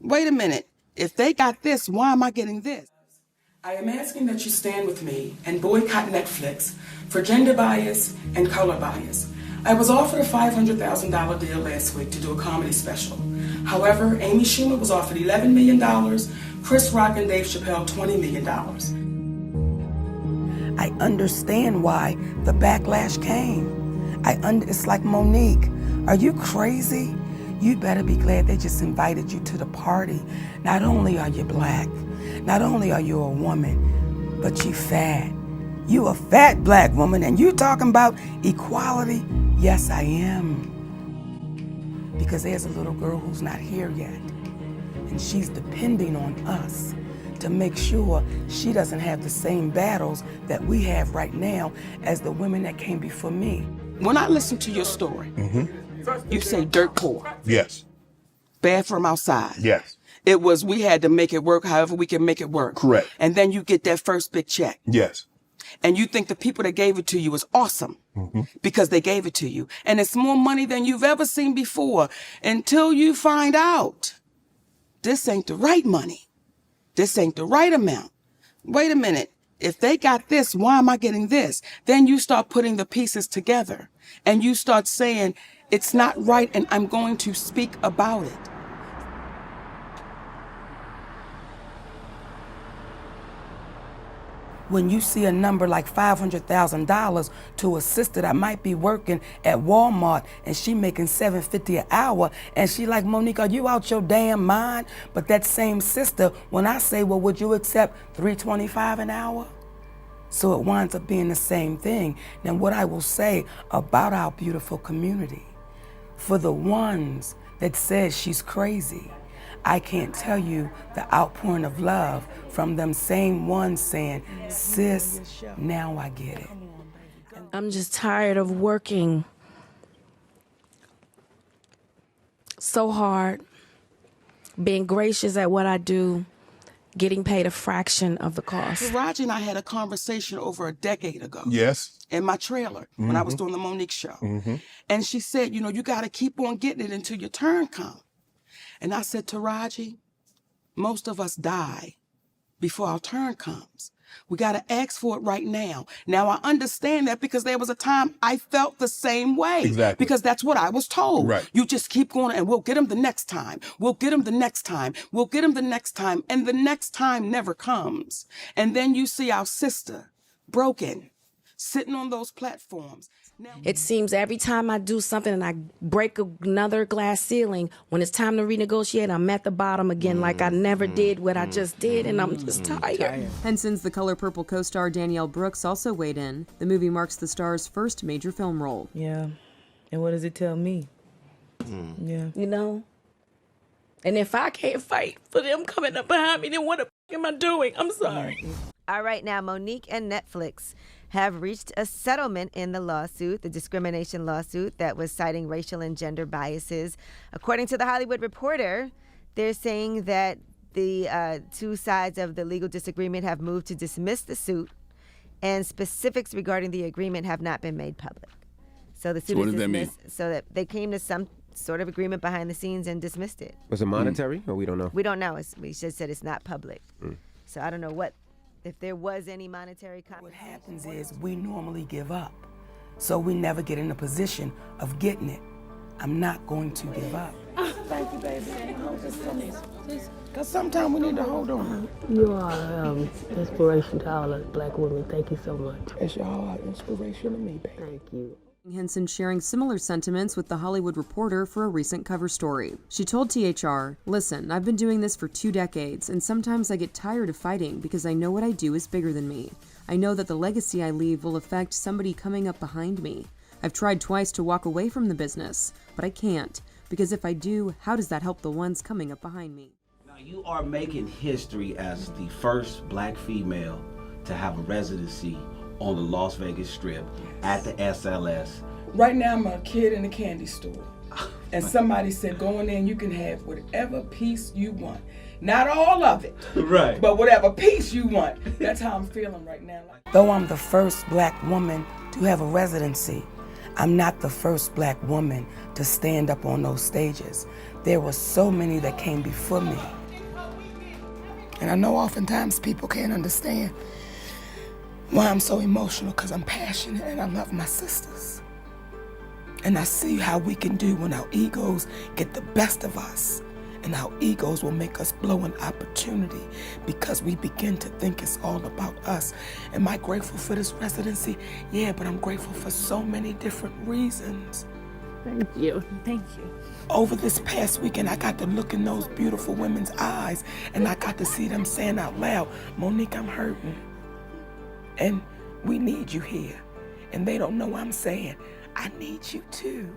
Wait a minute. If they got this, why am I getting this? I am asking that you stand with me and boycott Netflix for gender bias and color bias. I was offered a $500,000 deal last week to do a comedy special. However, Amy Schumer was offered $11 million, Chris Rock and Dave Chappelle $20 million. I understand why the backlash came. It's like, Mo'Nique, are you crazy? You better be glad they just invited you to the party. Not only are you black, not only are you a woman, but you fat. You a fat black woman, and you talking about equality? Yes, I am. Because there's a little girl who's not here yet, and she's depending on us to make sure she doesn't have the same battles that we have right now as the women that came before me. When I listen to your story, you say dirt poor. Yes. Bathroom outside. Yes. It was, we had to make it work however we can make it work. Correct. And then you get that first big check. Yes. And you think the people that gave it to you is awesome because they gave it to you. And it's more money than you've ever seen before until you find out this ain't the right money. This ain't the right amount. Wait a minute. If they got this, why am I getting this? Then you start putting the pieces together and you start saying, it's not right and I'm going to speak about it. When you see a number like $500,000 to a sister that might be working at Walmart and she making $7.50 an hour, and she like, Mo'Nique, are you out your damn mind? But that same sister, when I say, well, would you accept $3.25 an hour? So it winds up being the same thing. Now what I will say about our beautiful community, for the ones that says she's crazy, I can't tell you the outpouring of love from them same ones saying, sis, now I get it. I'm just tired of working so hard, being gracious at what I do, getting paid a fraction of the cost. Taraji and I had a conversation over a decade ago. Yes. In my trailer when I was doing the Mo'Nique show. And she said, you know, you got to keep on getting it until your turn comes. And I said, Taraji, most of us die before our turn comes. We got to ask for it right now. Now, I understand that because there was a time I felt the same way. Exactly. Because that's what I was told. Right. You just keep going and we'll get them the next time. We'll get them the next time. We'll get them the next time. And the next time never comes. And then you see our sister broken, sitting on those platforms. Now, It seems every time I do something and I break another glass ceiling, when it's time to renegotiate, I'm at the bottom again like I never did what I just did, and I'm just tired. Henson's The Color Purple co-star Danielle Brooks also weighed in. The movie marks the star's first major film role. Yeah. And what does it tell me? Yeah. You know? And if I can't fight for them coming up behind me, then what the f*** am I doing? I'm sorry. All right, now Mo'Nique and Netflix have reached a settlement in the lawsuit, the discrimination lawsuit that was citing racial and gender biases. According to The Hollywood Reporter, they're saying that the two sides of the legal disagreement have moved to dismiss the suit, and specifics regarding the agreement have not been made public. So the suit is dismissed, so that they came to some sort of agreement behind the scenes and dismissed it. Was it monetary, or we don't know? We don't know. We just said it's not public. So I don't know if there was any monetary compensation. what happens is we normally give up. So we never get in a position of getting it. I'm not going to give up. Thank you, baby. Hold this for me. Because sometimes we need to hold on. You are inspiration to all us black women. Thank you so much. It's your heart inspiration to me, baby. Thank you. Henson sharing similar sentiments with The Hollywood Reporter for a recent cover story. She told THR, "Listen, I've been doing this for 2 decades, and sometimes I get tired of fighting because I know what I do is bigger than me. I know that the legacy I leave will affect somebody coming up behind me. I've tried twice to walk away from the business, but I can't, because if I do, how does that help the ones coming up behind me?" Now, you are making history as the first black female to have a residency on the Las Vegas Strip at the SLS. Right now I'm a kid in a candy store. And somebody said, go in there and you can have whatever piece you want. Not all of it, Right. but whatever piece you want. That's how I'm feeling right now. Though I'm the first black woman to have a residency, I'm not the first black woman to stand up on those stages. There were so many that came before me. And I know oftentimes people can't understand why I'm so emotional, because I'm passionate and I love my sisters. And I see how we can do when our egos get the best of us. And our egos will make us blow an opportunity because we begin to think it's all about us. Am I grateful for this residency? Yeah, but I'm grateful for so many different reasons. Thank you. Thank you. Over this past weekend, I got to look in those beautiful women's eyes and I got to see them saying out loud, Mo'Nique, I'm hurting. And we need you here. And they don't know what I'm saying. I need you too.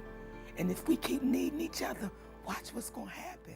And if we keep needing each other, watch what's gonna happen.